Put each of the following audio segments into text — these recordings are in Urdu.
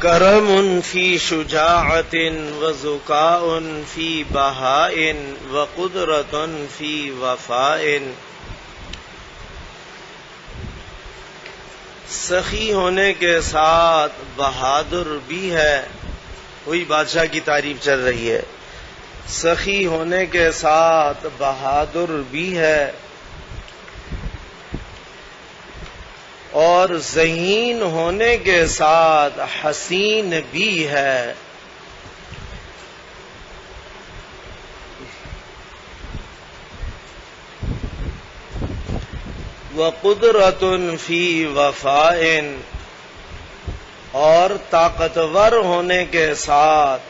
کرم فی شجاعت وذکاء فی بہاء وقدرت فی وفاء، سخی ہونے کے ساتھ بہادر بھی ہے. وہی بادشاہ کی تعریف چل رہی ہے. سخی ہونے کے ساتھ بہادر بھی ہے اور ذہین ہونے کے ساتھ حسین بھی ہے. وقدرت فی وفاء، اور طاقتور ہونے کے ساتھ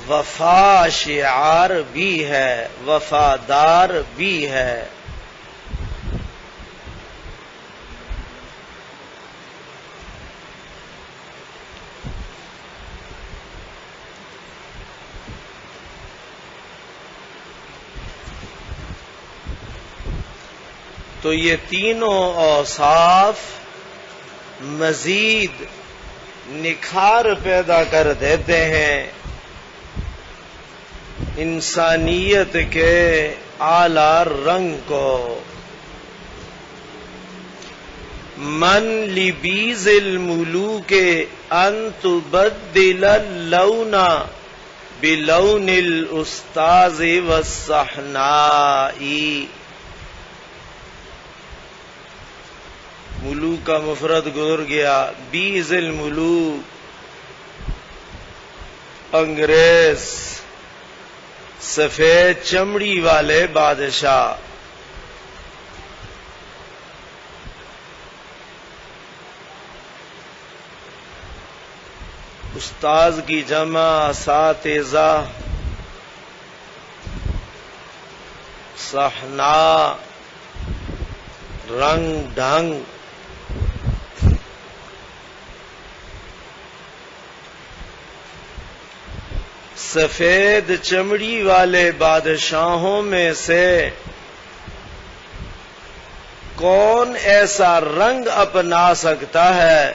وفا شعار بھی ہے، وفادار بھی ہے. تو یہ تینوں اوصاف مزید نکھار پیدا کر دیتے ہیں انسانیت کے اعلی رنگ کو. من لبیز الملوک ان تبدل اللون بلون الاستاذ والصحناء. ملوک کا مفرد گزر گیا. بیز الملوک انگریز، سفید چمڑی والے بادشاہ. استاذ کی جمع اساتذہ. صحنا رنگ ڈھنگ. سفید چمڑی والے بادشاہوں میں سے کون ایسا رنگ اپنا سکتا ہے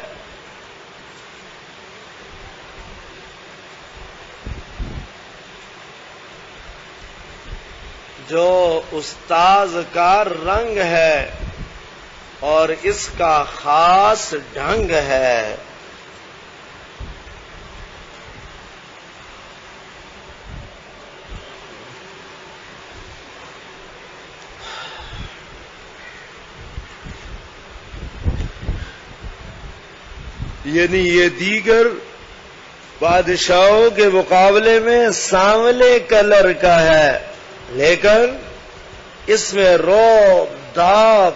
جو استاذ کا رنگ ہے اور اس کا خاص ڈھنگ ہے. یعنی یہ دیگر بادشاہوں کے مقابلے میں سانولے کلر کا ہے، لیکن اس میں رعب، داب،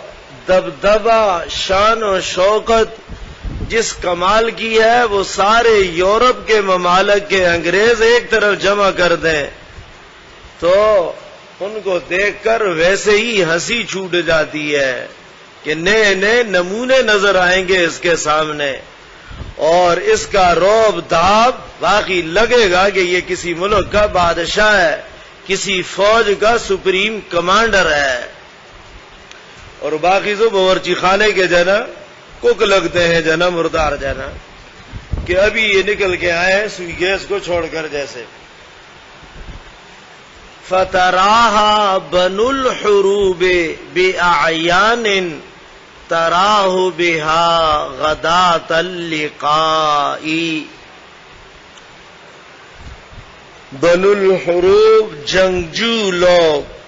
دبدبہ، شان و شوکت جس کمال کی ہے وہ سارے یورپ کے ممالک کے انگریز ایک طرف جمع کر دیں تو ان کو دیکھ کر ویسے ہی ہنسی چھوٹ جاتی ہے کہ نئے نئے نمونے نظر آئیں گے اس کے سامنے، اور اس کا رعب داب باقی لگے گا کہ یہ کسی ملک کا بادشاہ ہے، کسی فوج کا سپریم کمانڈر ہے. اور باقی تو باورچی خانے کے جنا کک لگتے ہیں، جنا مردار جنا کہ ابھی یہ نکل کے آئے ہیں سوئی گیس کو چھوڑ کر جیسے. فتراہا بن الحروب بأعیان تراہ بہا غداۃ اللقاء. بن الحروب جنگجو لوگ،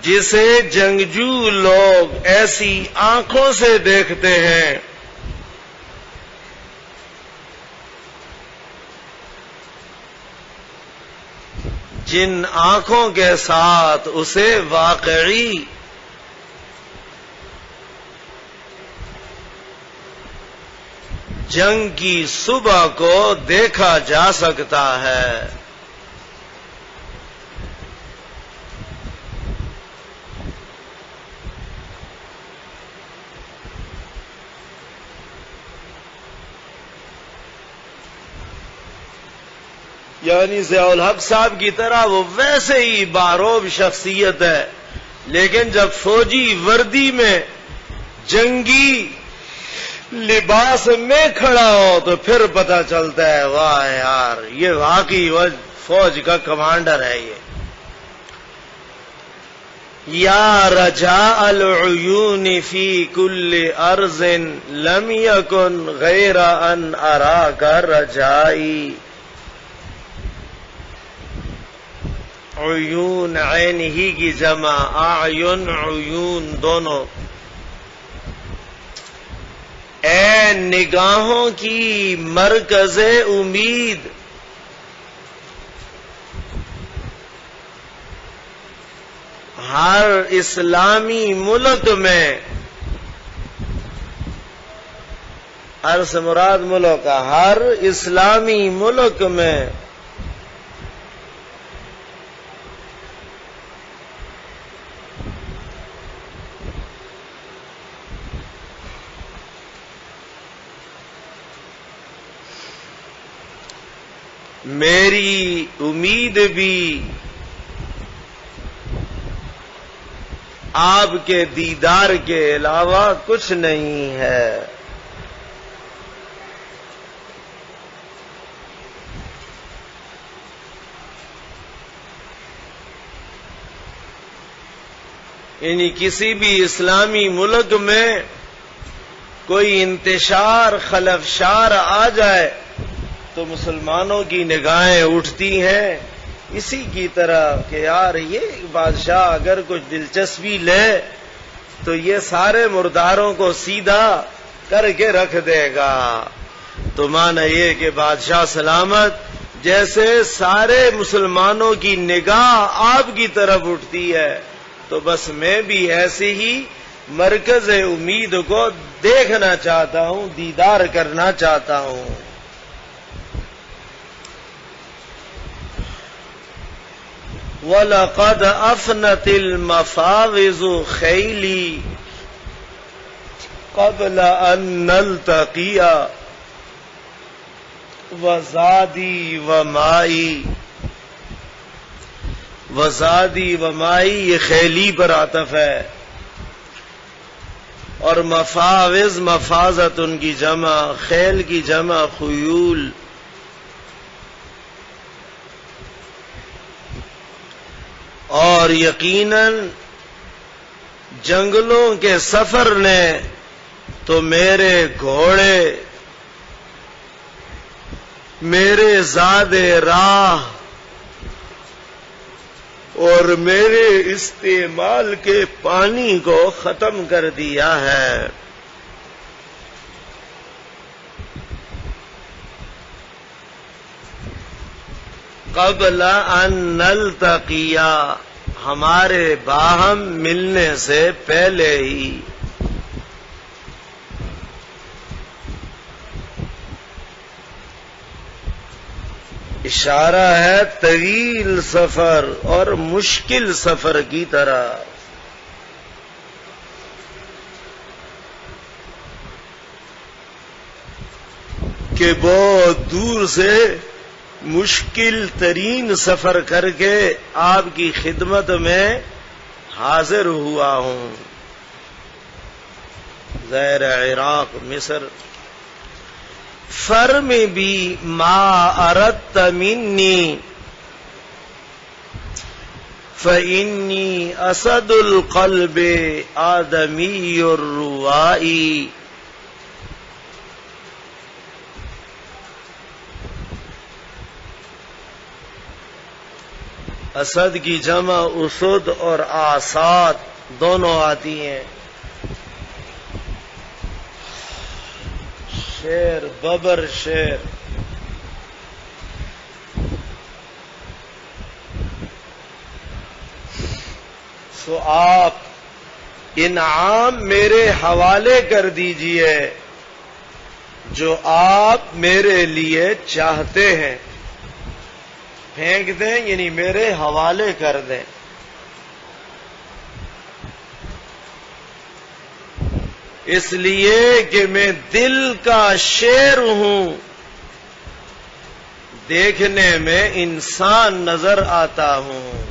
جسے جنگجو لوگ ایسی آنکھوں سے دیکھتے ہیں جن آنکھوں کے ساتھ اسے واقعی جنگ کی صبح کو دیکھا جا سکتا ہے. یعنی ضیاء الحق صاحب کی طرح وہ ویسے ہی باروب شخصیت ہے لیکن جب فوجی وردی میں جنگی لباس میں کھڑا ہو تو پھر پتہ چلتا ہے واہ یار یہ واقعی فوج کا کمانڈر ہے یہ. یا رجاء العیون فی کل ارض لم یکن غیر ان اراک رجائی. عیون عین ہی کی جمع اعین عیون دونوں. اے نگاہوں کی مرکز امید ہر اسلامی ملک میں، ہر سے مراد ملک کا ہر اسلامی ملک میں میری امید بھی آپ کے دیدار کے علاوہ کچھ نہیں ہے. یعنی کسی بھی اسلامی ملک میں کوئی انتشار خلفشار آ جائے تو مسلمانوں کی نگاہیں اٹھتی ہیں اسی کی طرح کہ یار یہ بادشاہ اگر کچھ دلچسپی لے تو یہ سارے مرداروں کو سیدھا کر کے رکھ دے گا. تو مانا یہ کہ بادشاہ سلامت جیسے سارے مسلمانوں کی نگاہ آپ کی طرف اٹھتی ہے تو بس میں بھی ایسی ہی مرکز امید کو دیکھنا چاہتا ہوں، دیدار کرنا چاہتا ہوں. وَلَقَدْ أَفْنَتِ الْمَفَاوِزُ خَيْلِي قَبْلَ أَن نَلْتَقِيَ وَزَادِي وَمَائِي. وَزَادِي وَمَائِي یہ خیلی پر عطف ہے، اور مفاوز مفازت ان کی جمع، خیل کی جمع خیول. اور یقیناً جنگلوں کے سفر نے تو میرے گھوڑے، میرے زاد راہ اور میرے استعمال کے پانی کو ختم کر دیا ہے. قبل ان نلتقی ہمارے باہم ملنے سے پہلے ہی. اشارہ ہے طویل سفر اور مشکل سفر کی طرح. کہ بہت دور سے مشکل ترین سفر کر کے آپ کی خدمت میں حاضر ہوا ہوں. زیر عراق مصر. فرم بھی ما اردت منی فإنی اسد القلب آدمی الروائی. اسد کی جمع اسد اور آساد دونوں آتی ہیں. شیر ببر شیر. سو آپ انعام میرے حوالے کر دیجئے جو آپ میرے لیے چاہتے ہیں. پھینک دیں یعنی میرے حوالے کر دیں. اس لیے کہ میں دل کا شیر ہوں، دیکھنے میں انسان نظر آتا ہوں.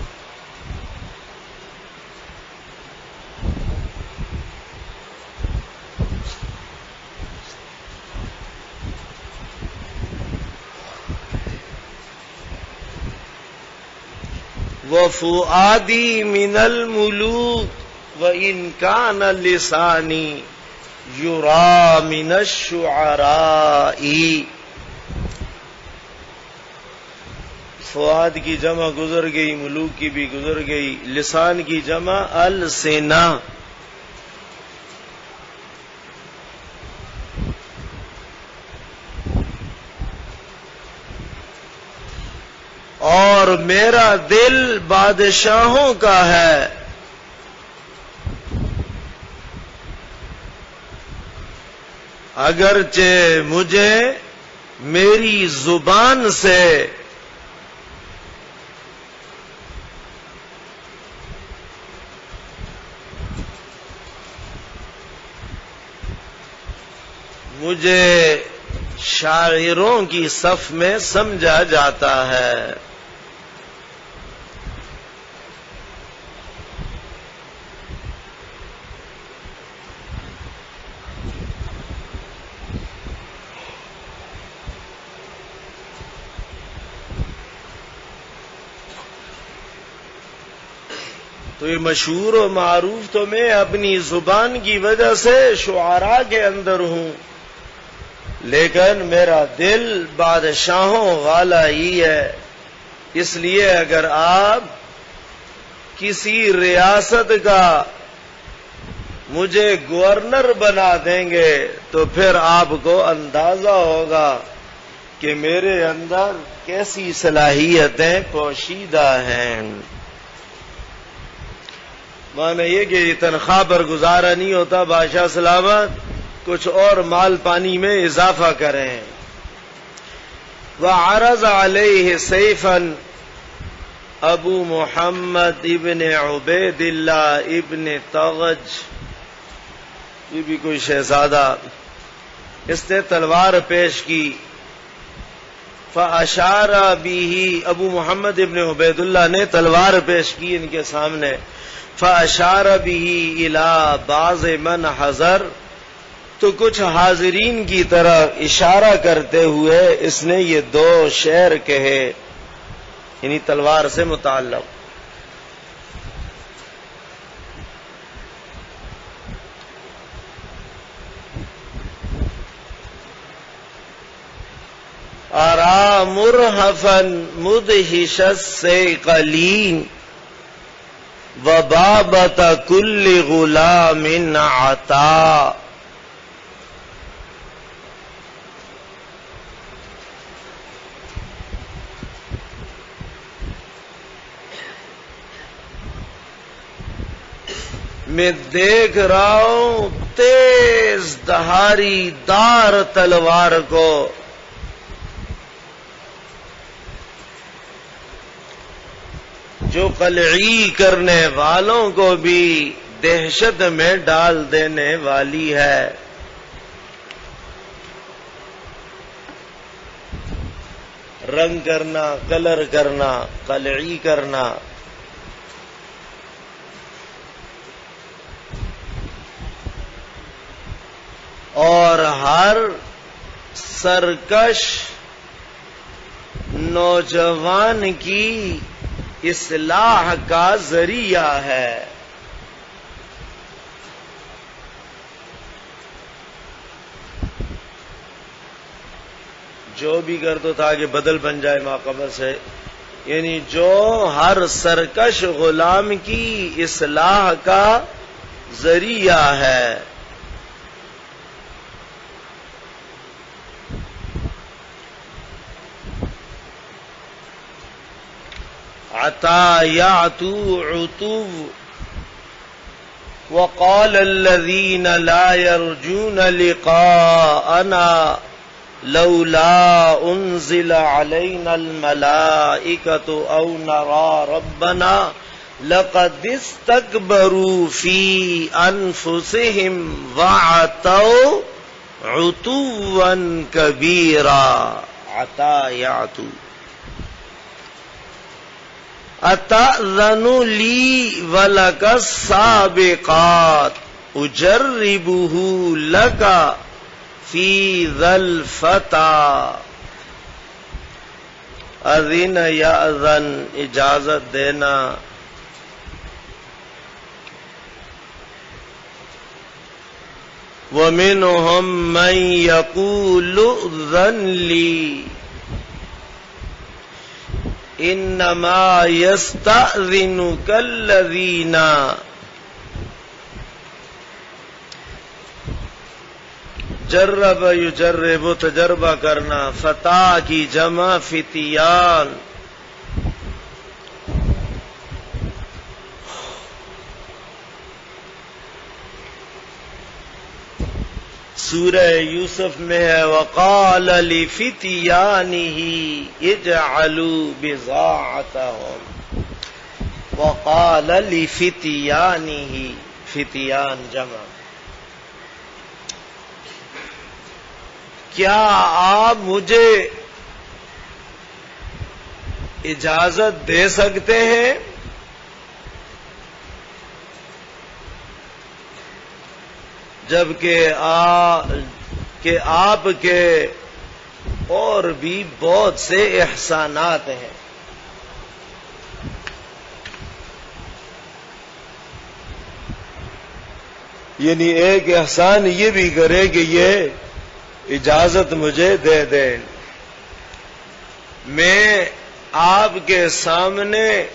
وفؤادی من الملوک وإن كان لسانی یرا من الشعراء. فؤاد کی جمع گزر گئی، ملوک کی بھی گزر گئی، لسان کی جمع السنہ. اور میرا دل بادشاہوں کا ہے، اگرچہ مجھے میری زبان سے مجھے شاعروں کی صف میں سمجھا جاتا ہے. تو یہ مشہور و معروف تو میں اپنی زبان کی وجہ سے شعراء کے اندر ہوں، لیکن میرا دل بادشاہوں والا ہی ہے. اس لیے اگر آپ کسی ریاست کا مجھے گورنر بنا دیں گے تو پھر آپ کو اندازہ ہوگا کہ میرے اندر کیسی صلاحیتیں پوشیدہ ہیں. مانا یہ کہ تنخواہ پر گزارا نہیں ہوتا، بادشاہ سلامت کچھ اور مال پانی میں اضافہ کریں. وعرض علیہ سیفا ابو محمد ابن عبید اللہ ابن تغج، یہ بھی کوئی شہزادہ، اس نے تلوار پیش کی. فاشار به، ابو محمد ابن عبید اللہ نے تلوار پیش کی ان کے سامنے. فاشار به الى بعض من حضر، تو کچھ حاضرین کی طرف اشارہ کرتے ہوئے اس نے یہ دو شعر کہے، یعنی تلوار سے متعلق. ارا مرحفا مدہش السیقلین وبابت کل غلام عطا. میں دیکھ رہا ہوں تیز دھاری دار تلوار کو، جو قلعی کرنے والوں کو بھی دہشت میں ڈال دینے والی ہے. رنگ کرنا، کلر کرنا، قلعی کرنا، اور ہر سرکش نوجوان کی اصلاح کا ذریعہ ہے. جو بھی کر دو تاکہ بدل بن جائے ماقبل سے، یعنی جو ہر سرکش غلام کی اصلاح کا ذریعہ ہے. عطا یعطو عطو وقال الذین لا یرجون لقاءنا لولا انزل علینا الملائکۃ او نرى ربنا لقد استکبروا فی انفسهم وعتوا عتوا کبیرا. عطا یعطو. اتأذن لی ولک السابقات اجربہ لک فی ذی الفتى. اذن یاذن اجازت دینا، ومنهم من يقول ائذن لي انما يستأذنك الذين جرب یجرب تجربہ کرنا، فتح کی جمع فتیان، سورہ یوسف میں ہے وقال لفتیانہ اجعلوا بضاعتهم، وقال لفتیانہ، فتیان جمع۔ کیا آپ مجھے اجازت دے سکتے ہیں جبکہ آپ کے اور بھی بہت سے احسانات ہیں؟ یعنی ایک احسان یہ بھی کرے کہ یہ اجازت مجھے دے دیں، میں آپ کے سامنے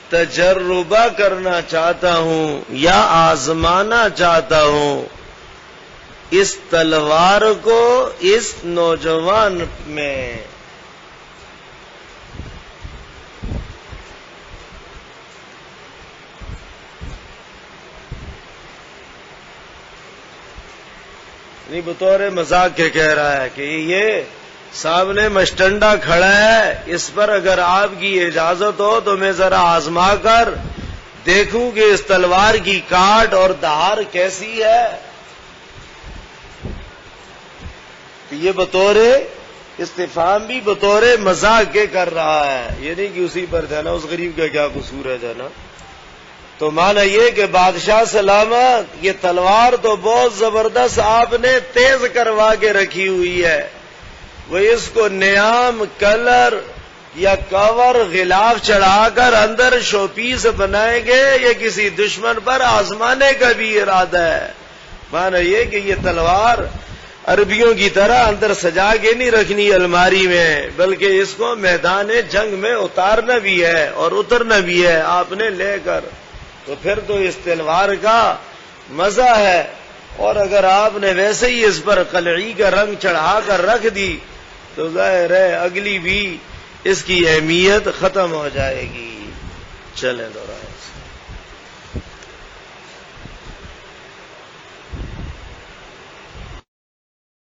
تجربہ کرنا چاہتا ہوں یا آزمانا چاہتا ہوں اس تلوار کو اس نوجوان میں۔ بطور مذاق کے کہہ رہا ہے کہ یہ سامنے مشٹنڈا کھڑا ہے، اس پر اگر آپ کی اجازت ہو تو میں ذرا آزما کر دیکھوں کہ اس تلوار کی کاٹ اور دھار کیسی ہے۔ یہ بطور استفہام بھی بطور مذاق کے کر رہا ہے، یہ نہیں کہ اسی پر جو ہے نا اس غریب کا کیا قصور ہے جو ہے نا۔ تو مانا یہ کہ بادشاہ سلامت، یہ تلوار تو بہت زبردست آپ نے تیز کروا کے رکھی ہوئی ہے، وہ اس کو نیام کلر یا کور غلاف چڑھا کر اندر شو پیس بنائیں گے، یہ کسی دشمن پر آزمانے کا بھی ارادہ ہے۔ مانا یہ کہ یہ تلوار عربیوں کی طرح اندر سجا کے نہیں رکھنی الماری میں، بلکہ اس کو میدان جنگ میں اتارنا بھی ہے اور اترنا بھی ہے آپ نے لے کر، تو پھر تو اس تلوار کا مزہ ہے۔ اور اگر آپ نے ویسے ہی اس پر قلعی کا رنگ چڑھا کر رکھ دی تو ظاہر ہے اگلی بھی اس کی اہمیت ختم ہو جائے گی۔ چلیں دورائیں۔